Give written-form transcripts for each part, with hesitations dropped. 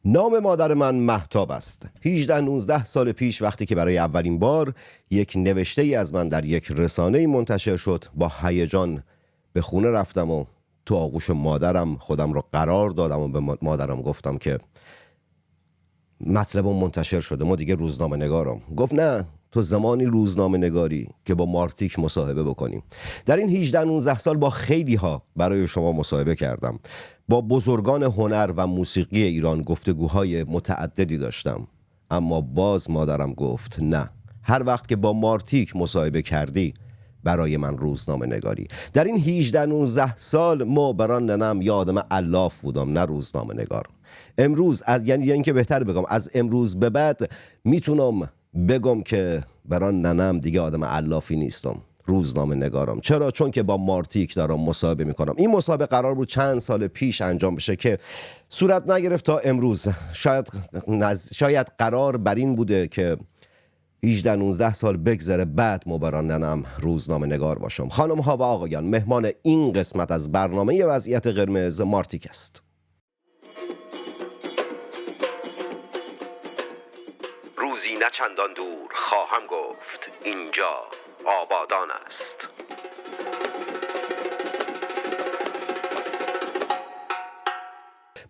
نام مادر من مهتاب است. 18-19 سال پیش وقتی که برای اولین بار یک نوشته ای از من در یک رسانه منتشر شد، با هیجان به خونه رفتم و تو آغوش مادرم خودم رو قرار دادم و به مادرم گفتم که مطلبم منتشر شده، ما دیگه روزنامه نگارم. گفت نه، تو زمانی روزنامه نگاری که با مارتیک مصاحبه بکنیم. در این 18-19 سال با خیلی ها برای شما مصاحبه کردم، با بزرگان هنر و موسیقی ایران گفتگوهای متعددی داشتم، اما باز مادرم گفت نه، هر وقت که با مارتیک مصاحبه کردی برای من روزنامه نگاری. در این 18-19 سال ما بران ننم یه آدم الاف بودم، نه روزنامه نگار. امروز یعنی اینکه بهتر بگم از امروز به بعد میتونم بگم که بران ننم دیگه آدم علافی نیستم، روزنامه نگارم. چرا؟ چون که با مارتیک دارم مصاحبه میکنم. این مصاحبه قرار بود چند سال پیش انجام بشه که صورت نگرفت تا امروز. شاید قرار بر این بوده که 18-19 سال بگذره بعد ما بران ننم روزنامه نگار باشم. خانم ها و آقایان، مهمان این قسمت از برنامه وضعیت قرمز مارتیک است. روزی نه چندان دور خواهم گفت اینجا آبادان است.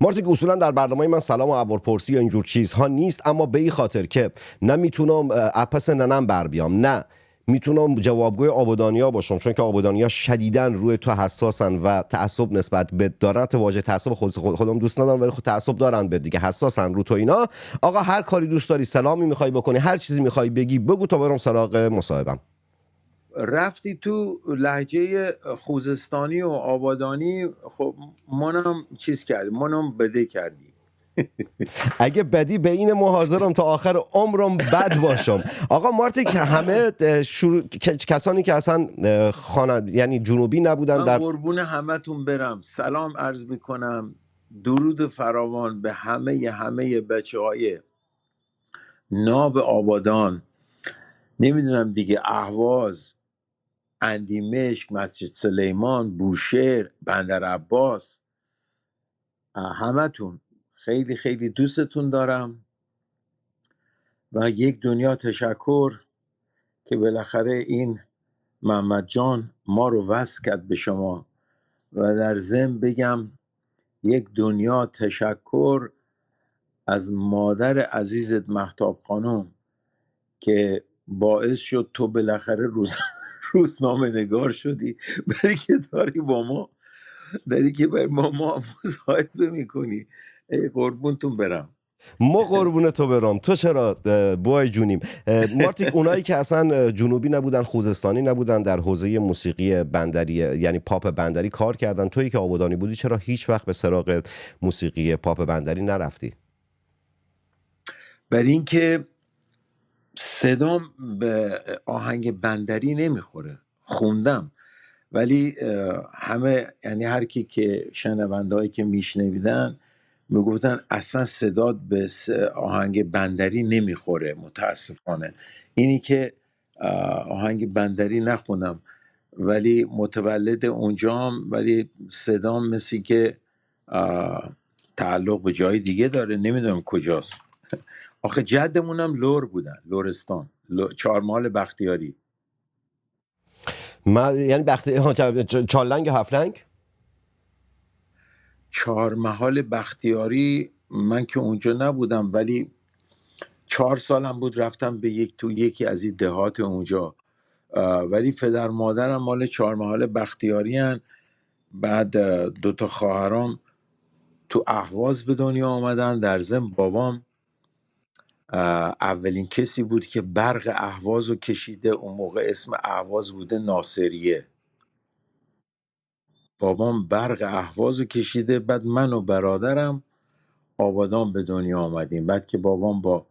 مارتیک، اصولا در برنامه من سلام و احوالپرسی یا اینجور چیزها نیست، اما به این خاطر که نه میتونم اپس ننم بر بیام، نه میتونم جوابگوی آبادانیا باشم، چون که آبادانیا شدیداً روی تو حساسن و تعصب نسبت به دارن. واژه تعصب خودم دوست ندارم، ولی خود تعصب دارن به دیگه، حساسن رو تو اینا. آقا هر کاری دوست داری، سلامی میخوای بکنی، هر چیزی میخوای بگی بگو تا برم سراغ مصاحبم. رفتی تو لهجه خوزستانی و آبادانی، خب منم چیز کردی، منم بده کردی. اگه بدی به این حاضرم تا آخر عمرم بد باشم. آقا مارتیک، همه کسانی که اصلا یعنی جنوبی نبودن، من در قربون همتون برم، سلام عرض میکنم، درود فراوان به همه بچه های ناب آبادان، نمیدونم دیگه، اهواز، اندیمشک، مسجد سلیمان، بوشهر، بندر عباس، همتون خیلی خیلی دوستتون دارم و یک دنیا تشکر که بالاخره این محمد جان ما رو وصل کرد به شما. و در ضمن بگم یک دنیا تشکر از مادر عزیزت مهتاب خانم که باعث شد تو بالاخره روزنامه نگار شدی، برای که داری با ما مصاحبه میکنی. ای قربونتون برم. ما قربون تو برام. تو چرا بای جونیم. مارتیک، اونایی که اصلا جنوبی نبودن، خوزستانی نبودن، در حوزه موسیقی بندری یعنی پاپ بندری کار کردن، تویی که آبادانی بودی چرا هیچ وقت به سراغ موسیقی پاپ بندری نرفتی؟ برای اینکه صدام به آهنگ بندری نمیخوره. خوندم ولی همه، یعنی هر کی که شنوندهایی که میشنویدن میگفتن اصلا صدات به آهنگ بندری نمیخوره. متاسفانه اینی که آهنگ بندری نخونم ولی متولد اونجام، ولی صدام مثل که تعلق به جای دیگه داره، نمیدونم کجاست. آخه جدمونم لور بودن، لرستان، چهارمحال بختیاری. یعنی چارلنگ هفلنگ؟ چهارمحال بختیاری من که اونجا نبودم، ولی 4 سالم بود رفتم به یکی از این دهات اونجا، ولی پدر مادرم مال چهارمحال بختیاری هن. بعد 2 خواهرام تو اهواز به دنیا آمدن. در ضمن بابام اولین کسی بود که برق اهواز رو کشیده. اون موقع اسم اهواز بوده ناصریه. بابام برق اهواز رو کشیده. بعد من و برادرم آبادان به دنیا آمدیم. بعد که بابام با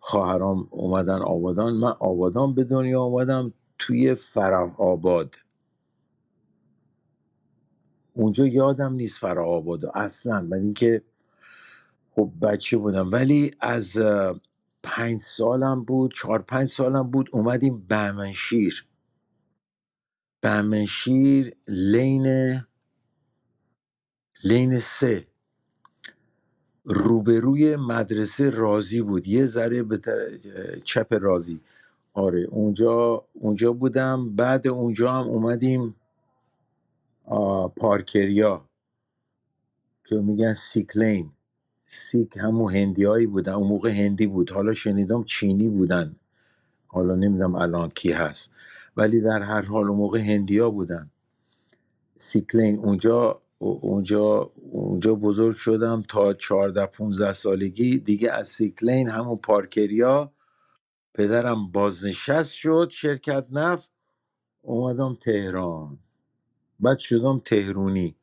خواهرام اومدن آبادان، من آبادان به دنیا آمدم، توی فرح آباد. اونجا یادم نیست فرح آباد اصلا، من اینکه خب بچه بودم. ولی از 5 سالم بود، 4-5 سالم بود، اومدیم بهمنشیر. لین 3. روبروی مدرسه رازی بود، یه ذره به چپ رازی. آره اونجا بودم. بعد اونجا هم اومدیم پارکریا که میگن سیکلین. سیک همون هندی هایی بودن، اون موقع هندی بود، حالا شنیدم چینی بودن، حالا نمیدونم الان کی هست، ولی در هر حال اون موقع هندی ها بودن. سیکلین اونجا بزرگ شدم تا 14-15 سالگی دیگه. از سیکلین همون پارکریا پدرم بازنشست شد شرکت نفت، اومدم تهران، بعد شدم تهرونی.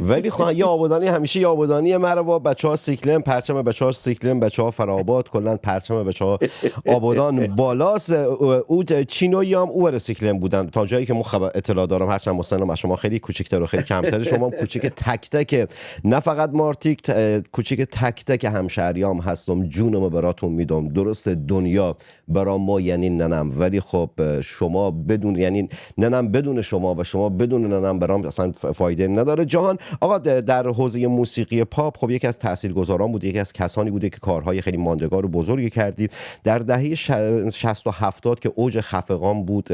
ولی خب یه آبادانی همیشه یه آبادانی مرا، بچه ها سیکلن، پرچم بچه ها سیکلن، بچه ها فرآباد، کلا پرچم بچه ها آبادان بالاست. او چینویی هم او سیکلن بودن تا جایی که من اطلاع دارم، هرچند سنم از شما خیلی کوچیک‌تر و خیلی کمتره. شما کوچیک تک تک، نه فقط مارتیک، کوچیک تک تک همشهریام هستم، جونمو براتون میدم. درست دنیا برا ما یعنی ننم، ولی خب شما بدون، یعنی ننم بدون شما و شما بدون ننم برام اصلا فایده نداره. جهان آقا در حوزه موسیقی پاپ خب یکی از تاثیرگذاران بود، یکی از کسانی بوده که کارهای خیلی ماندگار و بزرگی کردی. در دهه 60 و 70 که اوج خفقان بود،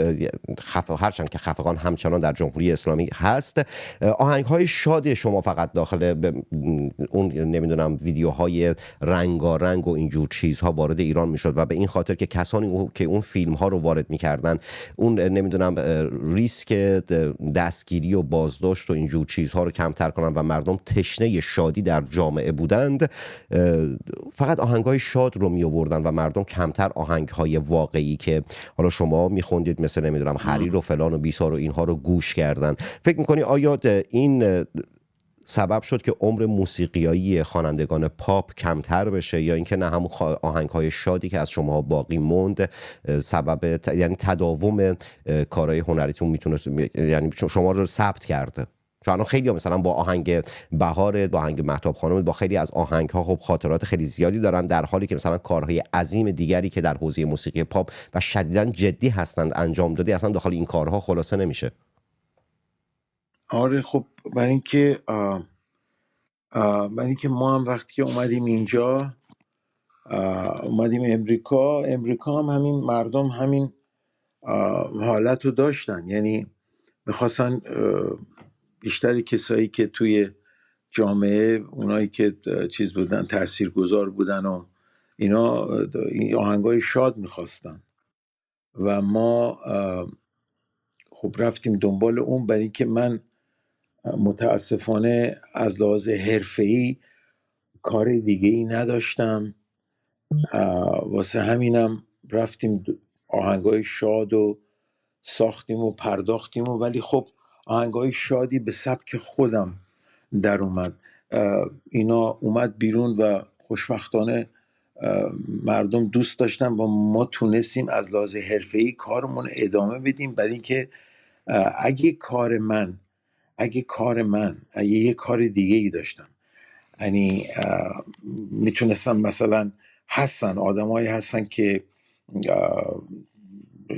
هرچند که خفقان همچنان در جمهوری اسلامی هست، آهنگ‌های شاد شما فقط داخل اون نمیدونم ویدیوهای رنگارنگ و اینجور چیزها وارد ایران میشد و به این خاطر که کسانی که اون فیلم ها رو وارد میکردن اون نمیدونم ریسک دستگیری و بازداشت و اینجور چیزها رو کمتر کنن و مردم تشنه شادی در جامعه بودند، فقط آهنگ‌های شاد رو می آوردن و مردم کمتر آهنگ‌های واقعی که حالا شما میخوندید مثل نمیدونم حریر و فلان و بیسار و اینها رو گوش کردن. فکر میکنی آیا این سبب شد که عمر موسیقیایی خوانندگان پاپ کمتر بشه، یا اینکه نه همون آهنگ‌های شادی که از شما باقی موند سبب یعنی تداوم کارهای هنریتون میتونه، یعنی شما رو ثبت کرده؟ چون خیلی مثلا با آهنگ بهار، با آهنگ مهتاب خانم، با خیلی از آهنگ‌ها خب خاطرات خیلی زیادی دارن، در حالی که مثلا کارهای عظیم دیگری که در حوزه موسیقی پاپ و شدیداً جدی هستند انجام داده اصلا داخل این کارها خلاصه نمیشه. آره خب برای اینکه ما هم وقتی که اومدیم اینجا، اومدیم امریکا هم همین مردم همین حالت رو داشتن، یعنی میخواستن بیشتری کسایی که توی جامعه، اونایی که چیز بودن، تاثیرگذار بودن و اینا، این آهنگای شاد میخواستن و ما خب رفتیم دنبال اون. برای اینکه من متاسفانه از لحاظ حرفه‌ای کار دیگه ای نداشتم، واسه همینم رفتیم آهنگای شاد و ساختیم و پرداختیم ولی خب آهنگای شادی به سبک خودم در اومد. اینا اومد بیرون و خوشبختانه مردم دوست داشتن و ما تونستیم از لحاظ حرفه‌ای کارمون ادامه بدیم. برای اینکه اگه یه کار دیگه ای داشتم، یعنی میتونستم مثلا، آدمایی هستن که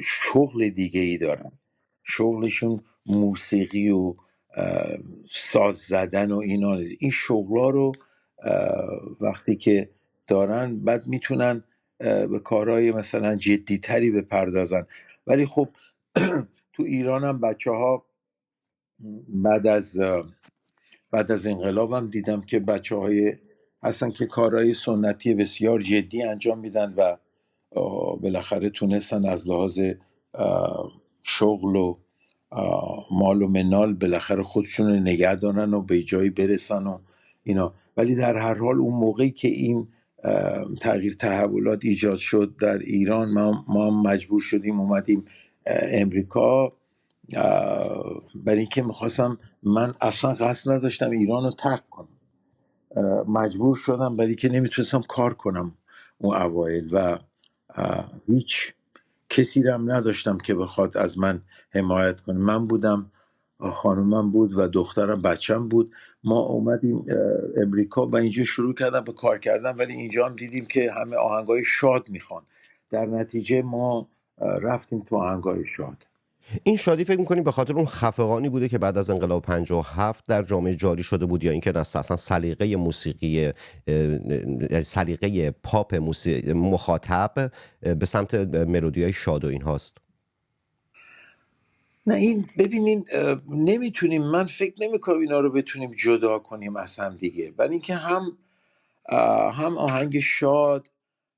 شغل دیگه ای دارن، شغلشون موسیقی و ساز زدن و اینا، این شغلا رو وقتی که دارن بعد میتونن به کارهای مثلا جدیتری بپردازن. ولی خب تو ایران هم بچه ها بعد از انقلابم دیدم که بچه های هستن که کارهای سنتی بسیار جدی انجام میدن و بالاخره تونستن از لحاظ شغل و مال و منال بالاخره خودشون رو نگه دارن و به جایی برسن و اینا. ولی در هر حال اون موقعی که این تغییر تحولات ایجاد شد در ایران، ما مجبور شدیم اومدیم امریکا. برای اینکه من اصلا قصد نداشتم ایران رو ترک کنم، مجبور شدم برای که نمیتونستم کار کنم اون اوایل و هیچ کسی رو هم نداشتم که بخواد از من حمایت کنه. من بودم، خانومم بود و دخترم، بچم بود. ما اومدیم امریکا و اینجا شروع کردم به کار کردن، ولی اینجا هم دیدیم که همه آهنگای شاد میخوان. در نتیجه ما رفتیم تو آهنگای شاد. این شادی فکر می‌کنی به خاطر اون خفقانی بوده که بعد از انقلاب 57 در جامعه جاری شده بود، یا اینکه اصلا سلیقه موسیقی یعنی سلیقه پاپ مخاطب به سمت ملودی‌های شاد و این هاست؟ نه، این ببینین نمیتونیم، من فکر نمیکنم اینا رو بتونیم جدا کنیم از هم دیگه، برای اینکه هم آهنگ شاد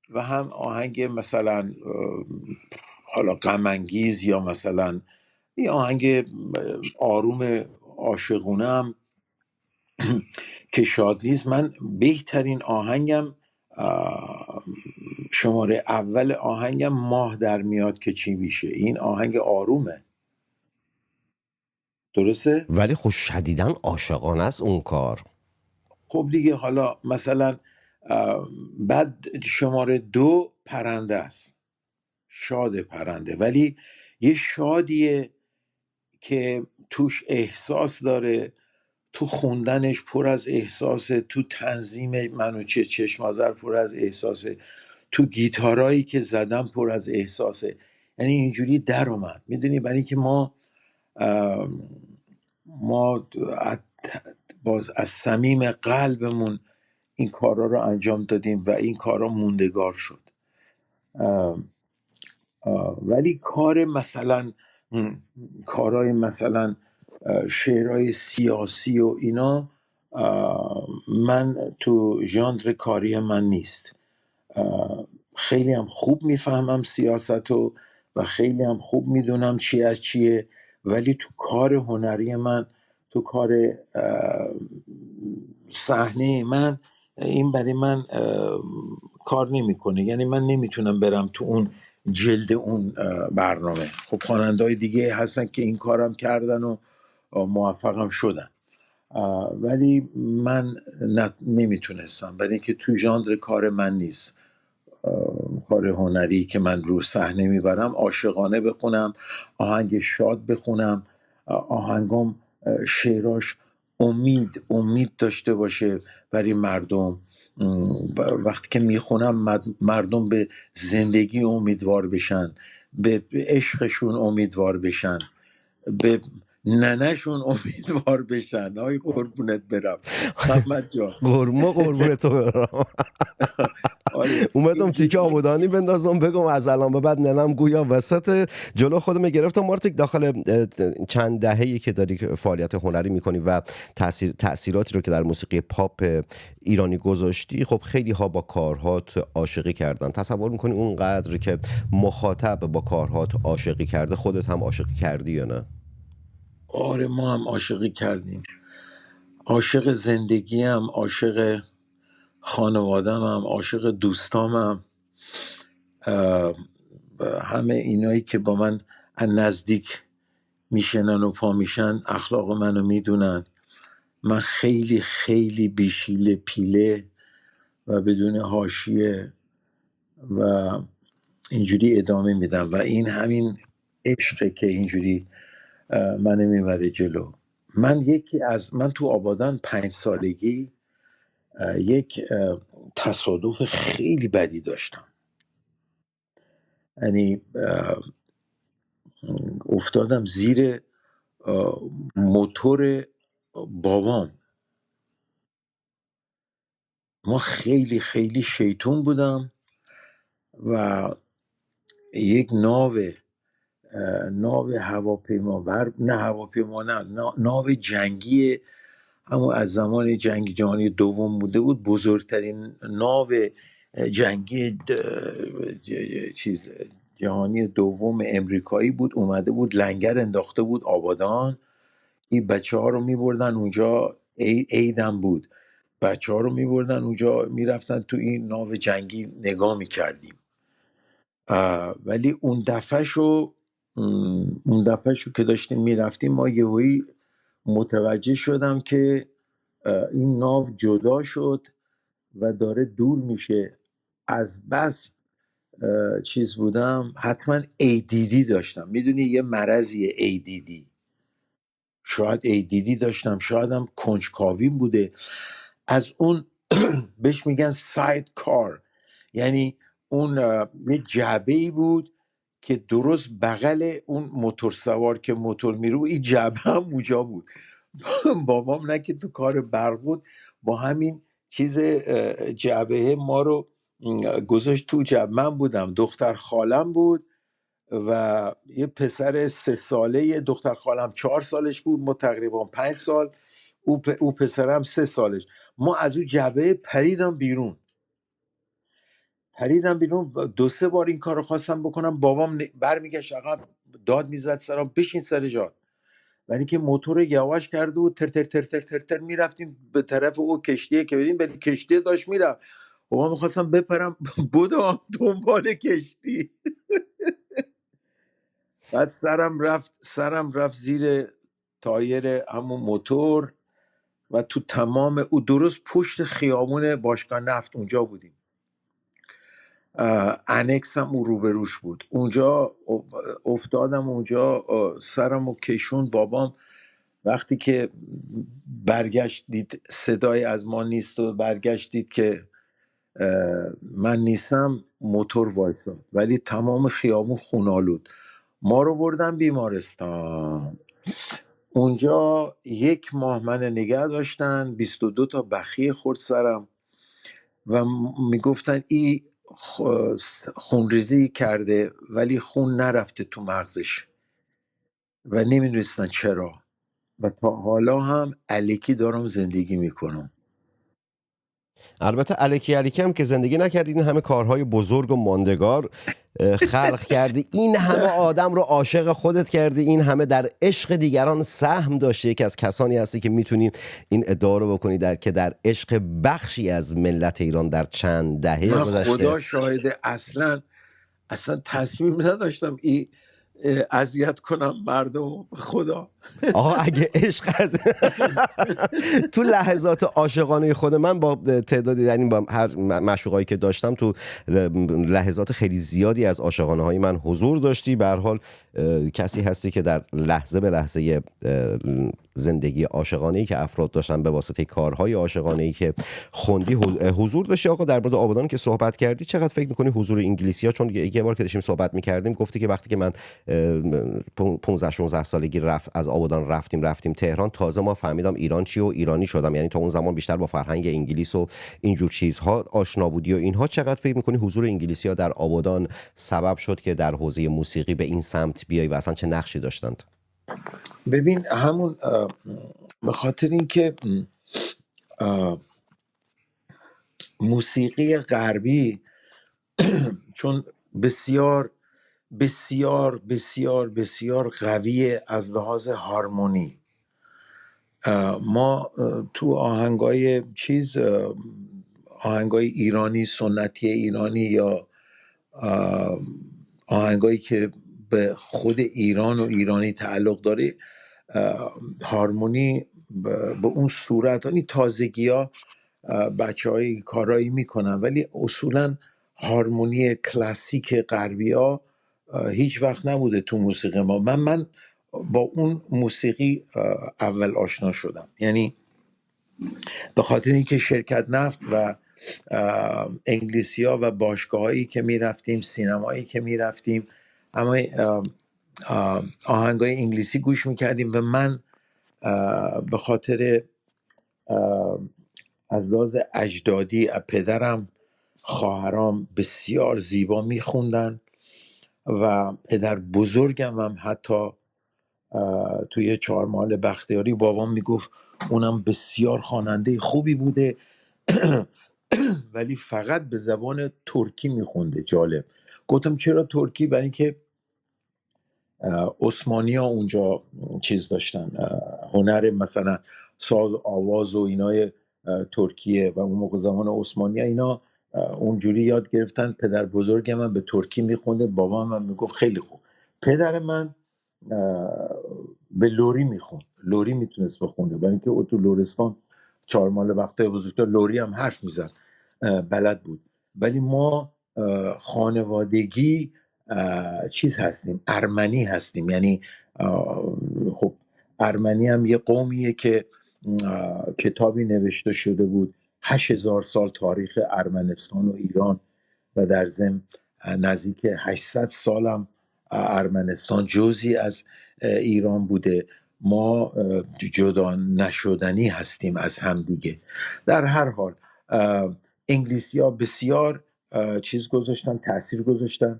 و هم آهنگ مثلا حالا غم انگیز یا مثلا یه آهنگ آروم عاشقونه هم که شاد نیست. من بهترین آهنگم شماره اول آهنگم ماه در میاد که چی میشه، این آهنگ آرومه، درسته؟ ولی خب شدیداً عاشقانه است اون کار. خب دیگه، حالا مثلا بعد شماره دو پرنده است، شاد پرنده، ولی یه شادیه که توش احساس داره، تو خوندنش پر از احساسه، تو تنظیم منوچه چشمازر پر از احساسه، تو گیتارایی که زدم پر از احساسه. یعنی اینجوری در اومد، میدونی، برای اینکه ما باز از صمیم قلبمون این کارا رو انجام دادیم و این کارا موندگار شد. ولی کارهای مثلا شعرهای سیاسی و اینا، من تو ژانر کاری من نیست. خیلی هم خوب میفهمم سیاست و خیلی هم خوب میدونم چی از چیه، ولی تو کار هنری من، تو کار صحنه من، این برای من کار نمیکنه. یعنی من نمیتونم برم تو اون جلد اون برنامه. خب خواننده‌های دیگه هستن که این کارم کردن و موفقم شدن، ولی من نمیتونستم، برای اینکه تو ژانر کار من نیست. کار هنری که من رو صحنه میبرم عاشقانه بخونم، آهنگ شاد بخونم، آهنگام شعراش امید داشته باشه برای مردم. وقتی که میخونم مردم به زندگی امیدوار بشن، به عشقشون امیدوار بشن، به ننهشون امیدوار بشن. آی قربونت برم محمد جان. قربون تو برم. آره اومدم تیکه اینجوری. آبادانی بندازم بگم از الان به بعد ننم گویا وسط جلو خودم گرفتم. مارتیک، داخل چند دهه‌ای که داری فعالیت هنری میکنی و تأثیراتی رو که در موسیقی پاپ ایرانی گذاشتی، خب خیلی ها با کارهات عاشقی کردن. تصور میکنی اونقدر که مخاطب با کارهات عاشقی کرده، خودت هم عاشقی کردی یا نه؟ آره ما هم عاشقی کردیم، عاشق زندگیم، عاشق خانوادم هم، عاشق دوستامم، همه اینایی که با من از نزدیک میشنن و پا میشن اخلاق منو میدونن. من خیلی خیلی بیشیله پیله و بدون حاشیه و اینجوری ادامه میدم و این همین عشقه که اینجوری منو میبره جلو. من تو آبادان 5 سالگی یک تصادف خیلی بدی داشتم. یعنی افتادم زیر موتور بابام. ما خیلی خیلی شیطون بودم و یک ناو هواپیما نه هواپیما نه ناو جنگی، همون از زمان جنگ جهانی دوم بوده بود، بزرگترین ناو جنگی چیز جهانی دوم امریکایی بود، اومده بود لنگر انداخته بود آبادان. این بچه ها رو می بردن اونجا، عیدم بود، بچه ها رو می بردن اونجا، می رفتن تو این ناو جنگی نگاه می کردیم. ولی اون دفعه شو که داشتیم می رفتیم، ما یهویی متوجه شدم که این ناو جدا شد و داره دور میشه. از بس چیز بودم، حتما ADD داشتم، میدونی یه مرضیه ADD، شاید ADD داشتم، شاید هم کنجکاوی بوده. از اون بهش میگن ساید کار، یعنی اون یه جعبه ای بود که درست بغل اون موتور سوار که موتور میرو این جعبه هم اونجا بود. بابام نه که تو کار برق بود، با همین چیز جعبه ما رو گذاشت تو جعبه. من بودم، دختر خالم بود و یه پسر 3 ساله، دختر خالم 4 سالش بود، ما تقریبا 5 سال، او پسرم 3 سالش. ما از اون جعبه پریدم بیرون. 2-3 بار این کار رو خواستم بکنم، بابام برمیگشت عقب، داد میزد سرم بشین سر جات. ولی که موتور یواش کرد و تر تر تر تر تر تر میرفتیم به طرف او کشتیه که بریم، ولی کشتیه داشت میرفت. بابا میخواستم بپرم بودم دنبال کشتی. بعد سرم رفت زیر تایر همون موتور و تو تمام او درست پشت خیابون باشگاه نفت اونجا بودیم. انکس هم اون روبروش بود. اونجا افتادم، اونجا سرم و کشون. بابام وقتی که برگشت دید صدای از ما نیست و برگشت دید که من نیستم، موتور وایساد، ولی تمام خیابون خونالود. ما رو بردن بیمارستان. اونجا 1 ماه من نگه داشتن، 22 تا بخیه خورد سرم و میگفتن این خونریزی کرده ولی خون نرفته تو مغزش و نمیدونستن چرا، و تا حالا هم الکی دارم زندگی میکنم. البته الکی هم که زندگی نکردید، این همه کارهای بزرگ و ماندگار خلق کردی، این همه آدم رو عاشق خودت کردی، این همه در عشق دیگران سهم داشتی. یکی از کسانی هستی که میتونی این ادعا رو بکنی که در عشق بخشی از ملت ایران در چند دهه من گذشته. خدا شاهده اصلا تصمیم نداشتم این اذیت کنم مردم. خدا آقا اگه عشق از تو لحظات عاشقانه خود من با تعدادی، یعنی با هر معشوقایی که داشتم، تو لحظات خیلی زیادی از عاشقانه های من حضور داشتی. به هر حال کسی هستی که در لحظه به لحظه زندگی عاشقانه‌ای که افراد داشتن به واسطه کارهای عاشقانه‌ای که خوندی حضور داشتی. آقا در مورد آبادان که صحبت کردی، چقدر فکر می‌کنی حضور انگلیسی‌ها؟ چون یه بار که داشتیم صحبت می‌کردیم گفتی که وقتی که من 15-16 سالگی از آبادان رفتیم تهران، تازه ما فهمیدم ایران چی و ایرانی شدم. یعنی تا اون زمان بیشتر با فرهنگ انگلیس و اینجور چیزها آشنا بودی و اینها. چقدر فکر می‌کنی حضور انگلیسی‌ها در آبادان سبب شد که در حوزه موسیقی به این سمت بیای و اصلا چه نقشی داشتند؟ ببین، همون به خاطر اینکه موسیقی غربی چون بسیار بسیار بسیار بسیار قویه از لحاظ هارمونی. ما تو آهنگای ایرانی، سنتی ایرانی، یا آهنگایی که به خود ایران و ایرانی تعلق داره، هارمونی به اون صورت، یعنی تازگی ها بچه های کارایی میکنن، ولی اصولا هارمونی کلاسیک غربی ها هیچ وقت نبوده تو موسیقی ما. من با اون موسیقی اول آشنا شدم، یعنی به خاطر اینکه شرکت نفت و انگلیسی ها و باشگاه هایی که میرفتیم، سینمایی که میرفتیم، اما آهنگای انگلیسی گوش میکردیم و من به خاطر از لحاظ اجدادی پدرم، خواهرام بسیار زیبا میخوندن و پدر بزرگم هم حتی توی 4 محل بختیاری بابام میگفت اونم بسیار خواننده خوبی بوده ولی فقط به زبان ترکی میخونده. جالب. گفتم چرا ترکی؟ برای اینکه عثمانی ها اونجا چیز داشتن، هنر مثلا ساز آواز و اینای ترکیه، و اون موقع زمان عثمانی ها اینا اونجوری یاد گرفتن. پدر بزرگ من به ترکی میخونده، بابا من میگفت خیلی خوب. پدر من به لوری میخوند، لوری میتونست بخونه، برای اینکه او تو لرستان 4 محل بختیاری بزرگتر لوری هم حرف میزد، بلد بود. ولی ما خانوادگی چیز هستیم، ارمنی هستیم. یعنی خب ارمنی هم یه قومیه که کتابی نوشته شده بود 8000 سال تاریخ ارمنستان و ایران، و در ضمن نزدیک 800 سالم ارمنستان جزئی از ایران بوده. ما جدا نشدنی هستیم از همدیگه. در هر حال انگلیسی ها بسیار چیز گذاشتن، تاثیر گذاشتن.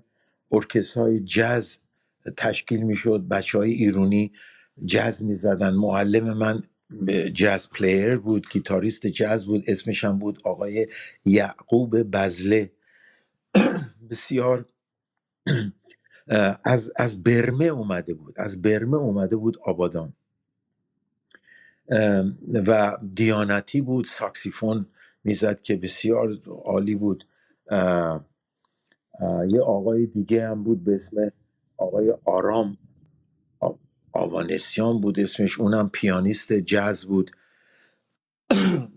ارکسترهای جاز تشکیل میشد، بچه های ایرانی جاز میزدن. معلم من جاز پلیر بود، گیتاریست جاز بود، اسمش هم بود آقای یعقوب بزله. بسیار از برمه اومده بود، از برمه اومده بود آبادان و دیانتی بود، ساکسیفون میزد که بسیار عالی بود. یه آقای دیگه هم بود به اسم آقای آرام آوانسیان بود اسمش، اونم پیانیست جاز بود.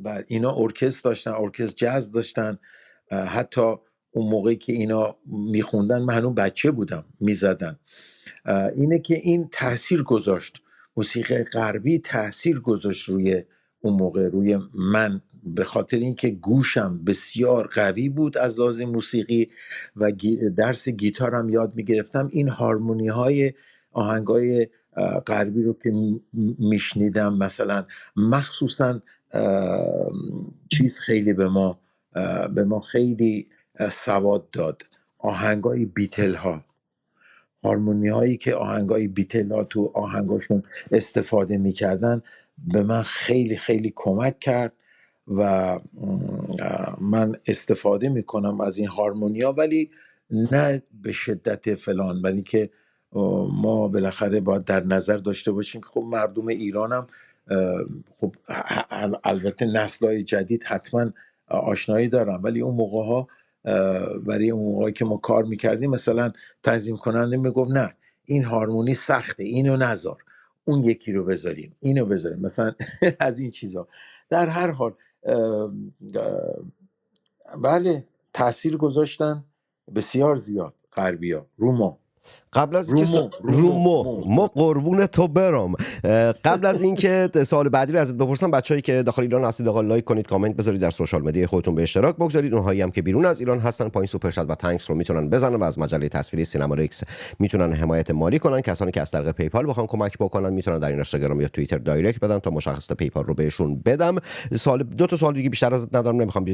و اینا ارکستر داشتن، ارکستر جاز داشتن. حتی اون موقعی که اینا میخوندن من هنوز بچه بودم، میزدن. اینه که این تاثیر گذاشت، موسیقی غربی تاثیر گذاشت روی اون موقع، روی من، به خاطر اینکه گوشم بسیار قوی بود از لحاظ موسیقی و درس گیتارم یاد میگرفتم. این هارمونی های آهنگای غربی رو که میشنیدم، مثلا مخصوصا چیز خیلی به ما خیلی سواد داد، آهنگای بیتل ها، هارمونی هایی که آهنگای بیتل ها تو آهنگاشون استفاده میکردن به من خیلی خیلی کمک کرد و من استفاده میکنم از این هارمونی ها، ولی نه به شدت فلان، ولی که ما بالاخره باید در نظر داشته باشیم که خب مردم ایرانم خب البته نسل‌های جدید حتما آشنایی دارن، ولی اون موقع ها برای اون موقعی که ما کار میکردیم مثلا تنظیم کننده میگفت نه این هارمونی سخته، اینو نذار، اون یکی رو بذاریم، اینو بذاریم، مثلا از این چیزا. در هر حال بله تاثیر گذاشتن بسیار زیاد غربیا رو ما. قبل از اینکه ما قربون تو برم، قبل از اینکه سوال بعدی رو ازت بپرسم، بچه‌ای که داخل ایران هستید آقا لایک کنید، کامنت بذارید، در سوشال مدیا خودتون به اشتراک بگذارید. اونهایی هم که بیرون از ایران هستن پایین سوپر چت و تانکس رو میتونن بزنن و از مجله تصویری سینما رکس میتونن حمایت مالی کنن. کسانی که از طریق پیپال بخوان کمک بکنن میتونن در اینستاگرام یا توییتر دایرکت بدن تا مشخصات پیپال رو بهشون بدم. دو تا سوال دیگه بیشتر ازت ندارم، نمیخوام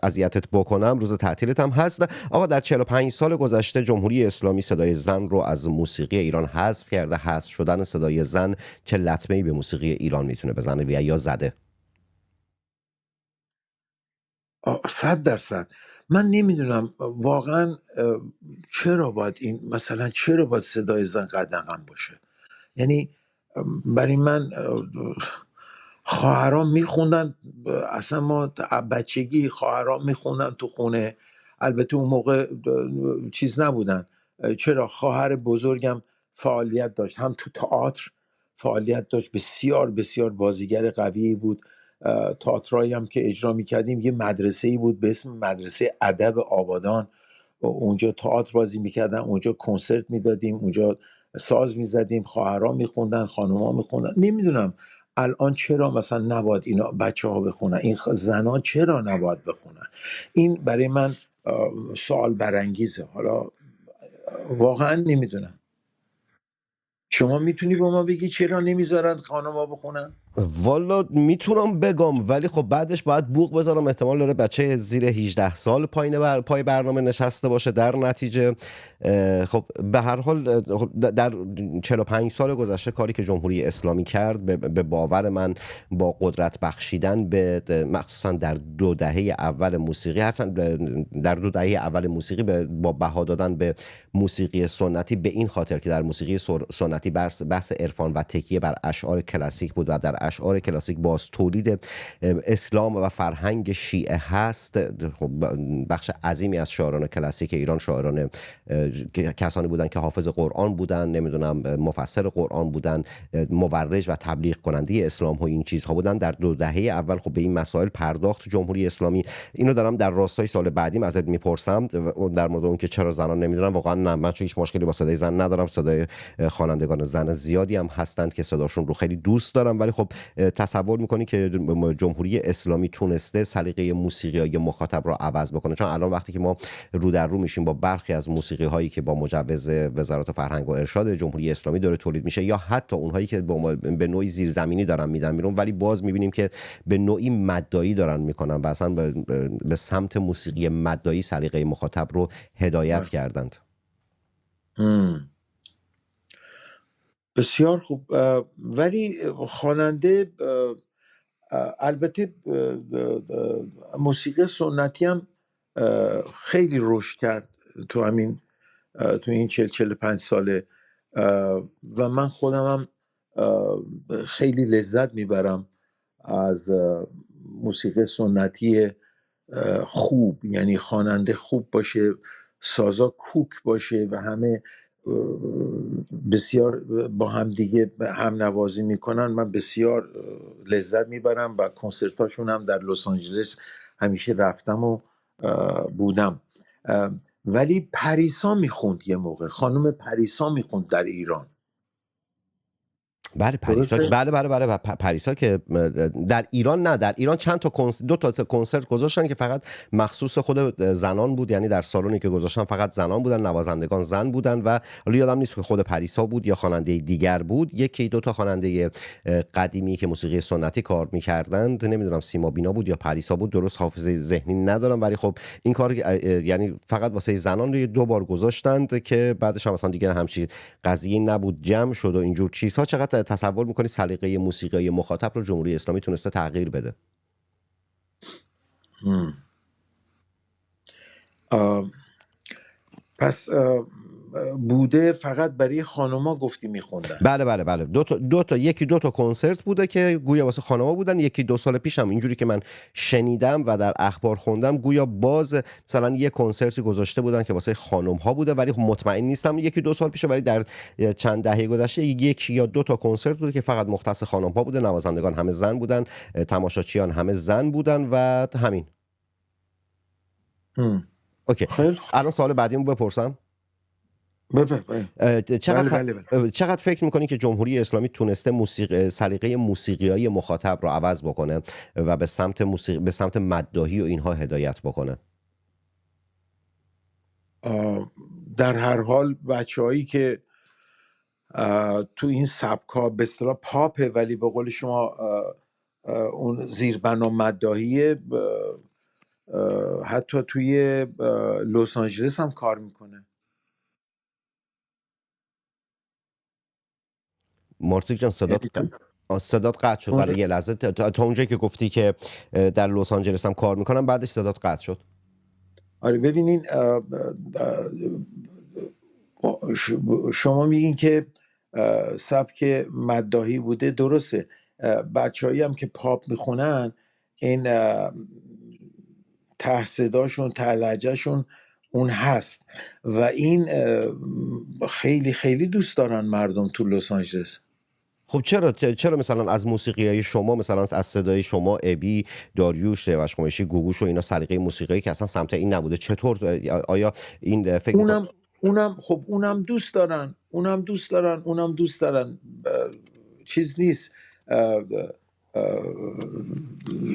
اذیتت بکنم، روز تعطیلت هم هست. آقا در 45 سال گذشته جمهوری اسلامی صدای زن رو از موسیقی ایران حذف کرده. حذف شدن صدای زن چه لطمه‌ای به موسیقی ایران میتونه بزنه و یا زده؟ 100%. من نمیدونم واقعا چرا باید این، مثلا چرا باید صدای زن قدغن باشه. یعنی برای من خواهرام میخوندن، اصلا ما بچگی خواهرام میخوندن تو خونه، البته اون موقع چیز نبودن. چرا خواهر بزرگم فعالیت داشت، هم تو تئاتر فعالیت داشت، بسیار بسیار بازیگر قوی بود. تئاترایی هم که اجرا میکردیم، یه مدرسه‌ای بود به اسم مدرسه ادب آبادان، اونجا تئاتر بازی میکردن، اونجا کنسرت میدادیم، اونجا ساز میزدیم، خواهرام میخوندن، خانوما میخوندن. نمیدونم الان چرا مثلا نباید اینا بچه ها بخونن، این زنان چرا نباید بخونن؟ این برای من سوال برانگیزه. حالا واقعا نمیدونم، شما میتونی با ما بگی چرا نمیذارن خانوما بخونن؟ والا میتونم بگم، ولی خب بعدش باید بوق بذارم، احتمال داره بچه زیر 18 سال پای برنامه نشسته باشه. در نتیجه خب به هر حال در 45 سال گذشته کاری که جمهوری اسلامی کرد به باور من با قدرت بخشیدن به مخصوصا در 2 دهه اول موسیقی، در 2 دهه اول موسیقی با بها دادن به موسیقی سنتی، به این خاطر که در موسیقی سنتی بحث عرفان و تکیه بر اشعار کلاسیک بود و در اشعار کلاسیک باز تولید اسلام و فرهنگ شیعه هست. بخش عظیمی از شاعران کلاسیک ایران شاعران کسانی بودن که حافظ قرآن بودن، نمیدونم مفسر قرآن بودن، مورج و تبلیغ کننده اسلام و این چیزها بودن. در 2 دهه اول خب به این مسائل پرداخت جمهوری اسلامی. اینو دارم در راستای سال بعدیم ازت میپرسم در مورد اون که چرا زنان نمیدونن. واقعا نه، من هیچ مشکلی با صدای زن ندارم، صدای خوانندگان میکنه. زن زیادی هم هستند که صداشون رو خیلی دوست دارن، ولی خب تصور میکنی که جمهوری اسلامی تونسته سلیقه موسیقیای مخاطب رو عوض بکنه؟ چون الان وقتی که ما رو در رو میشیم با برخی از موسیقی هایی که با مجوز وزارت فرهنگ و ارشاد جمهوری اسلامی داره تولید میشه، یا حتی اونهایی که به نوعی زیرزمینی دارن میدن بیرون، ولی باز میبینیم که به نوعی مدایی دارن میکنن و اصلا به سمت موسیقی مدایی سلیقه مخاطب رو هدایت کردند. هم. بسیار خوب. ولی خواننده البته موسیقی سنتی هم خیلی رشد کرد تو همین تو این 45 ساله و من خودم هم خیلی لذت میبرم از موسیقی سنتی خوب، یعنی خواننده خوب باشه، سازا کوک باشه و همه بسیار با هم دیگه هم نوازی میکنن. من بسیار لذت میبرم و کنسرتاشون هم در لس آنجلس همیشه رفتم و بودم. ولی پریسا میخوند یه موقع، خانم پریسا میخوند در ایران. بله پریسا، درسته؟ بله پریسا که در ایران، نه در ایران چند تا دو تا کنسرت گذاشتن که فقط مخصوص خود زنان بود، یعنی در سالونی که گذاشتن فقط زنان بودن، نوازندگان زن بودن و حالا یادم نیست که خود پریسا بود یا خواننده دیگر بود. یکی دو تا خواننده قدیمی که موسیقی سنتی کار می‌کردند، نمیدونم سیما بینا بود یا پریسا بود، درست حافظه ذهنی ندارم، ولی خب این کار یعنی فقط واسه زنان رو دو بار گذاشتند که بعدش هم مثلا دیگه همچین قضیه نبود، جمع شد و اینجور چیزها. چقدر تصور میکنی سلیقه موسیقی مخاطب رو جمهوری اسلامی تونسته تغییر بده؟ پس بوده فقط برای خانوما گفتی میخوندن؟ بله یکی دو تا کنسرت بوده که گویا واسه خانوما بودن. یکی دو سال پیش هم اینجوری که من شنیدم و در اخبار خوندم، گویا باز مثلا یه کنسرتی گذاشته بودن که واسه خانم ها بوده، ولی مطمئن نیستم یکی دو سال پیشه، ولی در چند دهه گذشته یک یا دو تا کنسرت بوده که فقط مختص خانم ها بوده، نوازندگان همه زن بودن، تماشاچیان همه زن بودن و همین. اوکی، خیلی خوب. الان سوال بعدیمو بپرسم. چقدر فکر میکنی که جمهوری اسلامی تونسته سلیقه موسیقیای مخاطب رو عوض بکنه و به سمت مداحی و اینها هدایت بکنه؟ در هر حال بچه‌هایی که تو این سبکا به اصطلاح پاپه، ولی به قول شما اون زیربنا مداحیه، حتی توی لس آنجلس هم کار میکنه. مارتیک جان صدات قطع شد برای یه لحظه، تا اونجایی که گفتی که در لس آنجلس هم کار میکنم، بعدش صدات قطع شد. آره ببینین، شما میگین که سبک مداحی بوده، درسته. بچه‌هایی هم که پاپ میخونن، این ته صداشون، ته لهجه‌شون اون هست و این خیلی خیلی دوست دارن مردم تو لس آنجلس. خب چرا مثلا از موسیقیای شما، مثلا از صدای شما، ابی، داریوش، سیاوش قمیشی، گوگوش و اینا، سلیقه موسیقایی که اصلا سمت این نبوده، چطور آیا این فکر اونم دوست دارن چیز نیست،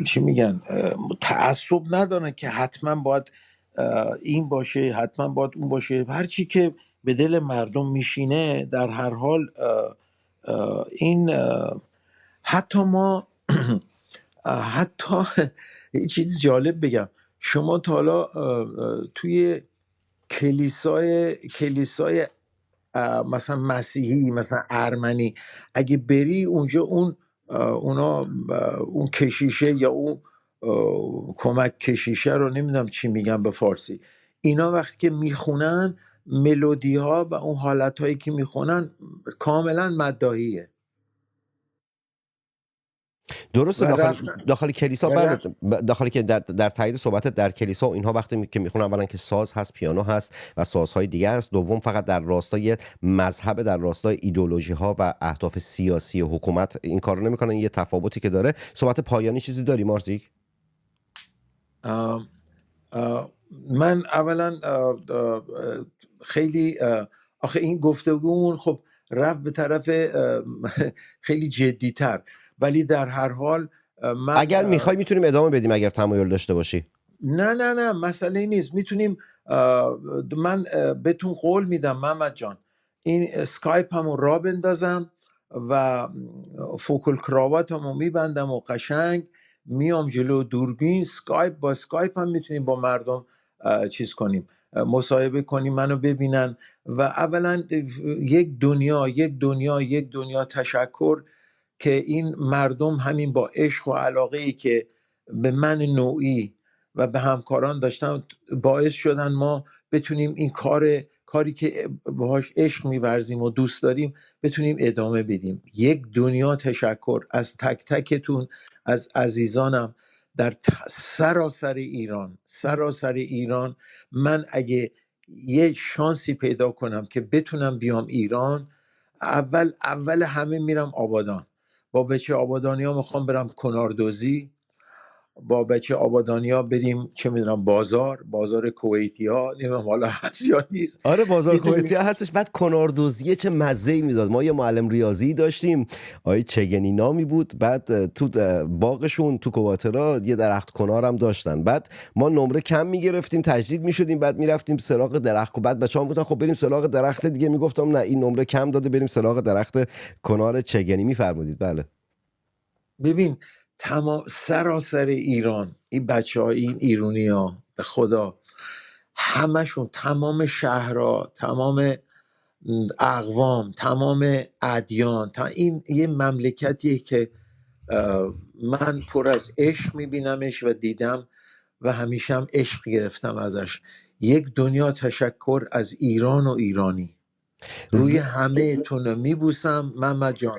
چی میگن، تعصب ندارن که حتما باید این باشه، حتما باید اون باشه. هرچی که به دل مردم میشینه. در هر حال این حتی ما حتی یه چیز جالب بگم، شما تا حالا توی کلیسای مثلا مسیحی، مثلا ارمنی، اگه بری اونجا، اونا اون کشیشه یا اون کمک کشیشه رو نمیدونم چی میگن به فارسی، اینا وقتی که میخونن ملودی ها و اون حالت هایی که میخونن کاملا مداحیه. درسته. داخل کلیسا، بله، رفتن داخلی که در تایید صحبت در کلیسا و اینها وقتی که میخونن، اولا که ساز هست، پیانو هست و سازهای دیگه هست. دوم فقط در راستای مذهب، در راستای ایدئولوژی ها و اهداف سیاسی حکومت این کارو نمیکنن. یه تفاوتی که داره. صحبت پایانی چیزی داری مارتیک؟ من اولا خیلی آخه این گفتگومون خب رفت به طرف خیلی جدیتر. ولی در هر حال من اگر میخوای میتونیم ادامه بدیم اگر تمایل داشته باشی. نه مسئله نیست، میتونیم. من بهتون قول میدم محمد جان، این اسکایپ همو را بندازم و فوکل کراوات همو میبندم و قشنگ میام جلو دوربین، سکایپ با سکایپ هم میتونیم با مردم چیز کنیم، مصاحبه کنیم، منو ببینن. و اولا یک دنیا تشکر که این مردم همین با عشق و علاقه ای که به من نوعی و به همکاران داشتن باعث شدن ما بتونیم این کاری که باهاش عشق می‌ورزیم و دوست داریم بتونیم ادامه بدیم. یک دنیا تشکر از تک تکتون، از عزیزانم در سراسر ایران. من اگه یه شانسی پیدا کنم که بتونم بیام ایران، اول همه میرم آبادان. با بچه آبادانی ها میخوام برم کناردوزی، با بچه آبادانی ها بریم چه میدونم بازار کویتی ها، نمیدونم حالا هست یا نیست. آره بازار کویتی ها هستش. بعد کناردوزیه چه مزه‌ای میداد. ما یه معلم ریاضی داشتیم آقای چگنی نامی بود، بعد تو باغشون تو کواترا یه درخت کنار هم داشتن. بعد ما نمره کم میگرفتیم، تجدید میشدیم، بعد میرفتیم سراغ درخت. بعد بچه‌ها میگفتن خب بریم سراغ درخت دیگه، میگفتم نه این نمره کم داده، بریم سراغ درخت کنار چگنی. میفرمودید؟ بله. ببین سراسر ایران این بچه ها، این ایرونی ها، به خدا همشون، تمام شهرها، تمام اقوام، تمام ادیان، این یه مملکتیه که من پر از عشق میبینمش و دیدم و همیشه هم عشق گرفتم ازش. یک دنیا تشکر از ایران و ایرانی. روی همه تون میبوسم محمد جان،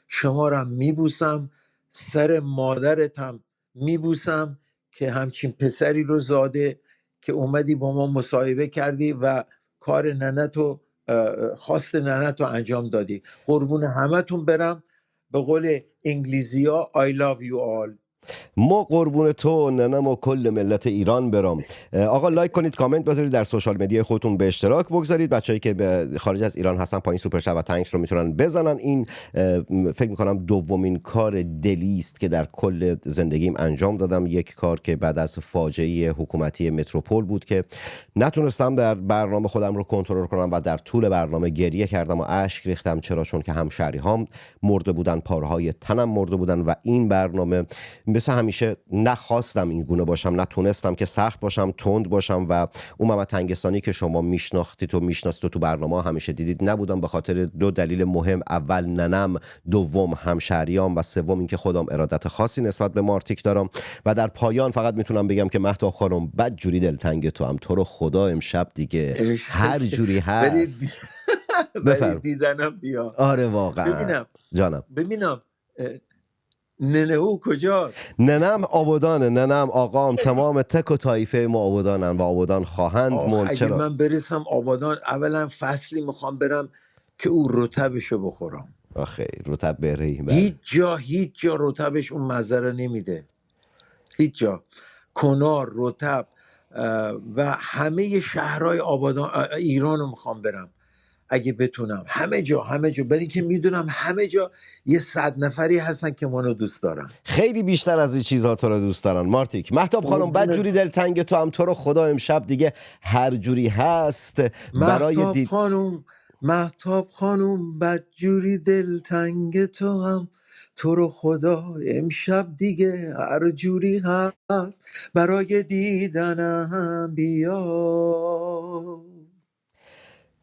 شما رو میبوسم، سر مادرتم میبوسم که همچین پسری رو زاده که اومدی با ما مصاحبه کردی و کار ننتو، خواست ننتو انجام دادی. قربون همتون برم. به قول انگلیزی ها I love you all. ما قربون تو ننم و کل ملت ایران برام. آقا لایک کنید، کامنت بذارید، در سوشال مدیا خودتون به اشتراک بگذارید. بچه‌ای که به خارج از ایران هستن پایین سوپر چت و تانکس رو میتونن بزنن. این فکر میکنم دومین کار دلی است که در کل زندگیم انجام دادم. یک کار که بعد از فاجعه حکومتی متروپول بود که نتونستم در برنامه خودم رو کنترل کنم و در طول برنامه گریه کردم و اشک ریختم. چرا؟ چون که همشهری‌هام مرده بودن، پارهای تنم مرده بودن و این برنامه مثل همیشه نخواستم این گونه باشم، نتونستم که سخت باشم، تند باشم و اون محمد تنگستانی که شما میشناختید و میشناسید و تو برنامه همیشه دیدید نبودم، به خاطر دو دلیل مهم: اول ننم، دوم همشهریام و سوم اینکه خودم ارادت خاصی نسبت به مارتیک دارم. و در پایان فقط میتونم بگم که مهتاب خانم بد جوری دلتنگ تو هم، تو رو خدا امشب دیگه هر جوری هست ولی دیدنم بیا. آره واقعا ببینم ننهو کجاست؟ ننم آبادانه، ننم آقام، تمام تک و طایفه ما آبادانن و آبادان خواهند موند. اگه من برسم آبادان اولا فصلی میخوام برم که او رطبشو بخورم. آخه رطب بری هیچ جا رطبش اون مزه رو نمیده، هیچ جا. کنار، رطب و همه شهرهای آبادان ایران رو میخوام برم اگه بتونم، همه جا. برای که میدونم همه جا یه 100 نفری هستن که منو دوست دارن، خیلی بیشتر از این چیزها تو رو دوست دارن مارتیک. مهتاب خانم بد جوری دلتنگ تو هم، تو رو خدا امشب دیگه هر جوری هست برای مهتاب خانم بد جوری دلتنگ تو هم، تو رو خدا امشب دیگه هر جوری هست برای دیدنم بیا.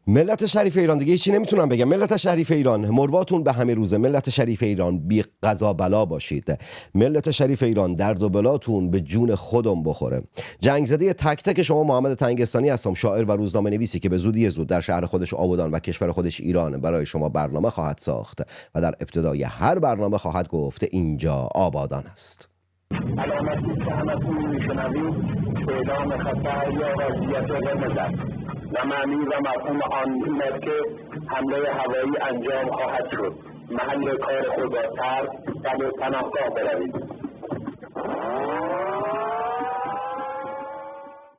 ملت شریف ایران دیگه هیچی نمیتونم بگم. ملت شریف ایران، مرواتون به همه روزه. ملت شریف ایران بی قضا بلا باشید. ملت شریف ایران درد و بلاتون به جون خودم بخوره. جنگ زده تک تک شما محمد تنگستانی هستم، شاعر و روزنامه نویسی که به زودی زود در شهر خودش آبادان و کشور خودش ایران برای شما برنامه خواهد ساخت و در ابتدای هر برنامه خواهد گفت اینجا آبادان است. علامتی که همتون میشنوید اعلام خطر یا وضعیت قرمز و معنی و مفهوم آن این است که حمله هوایی انجام خواهد شد. محل کار خود را ترک و به پناهگاه بروید.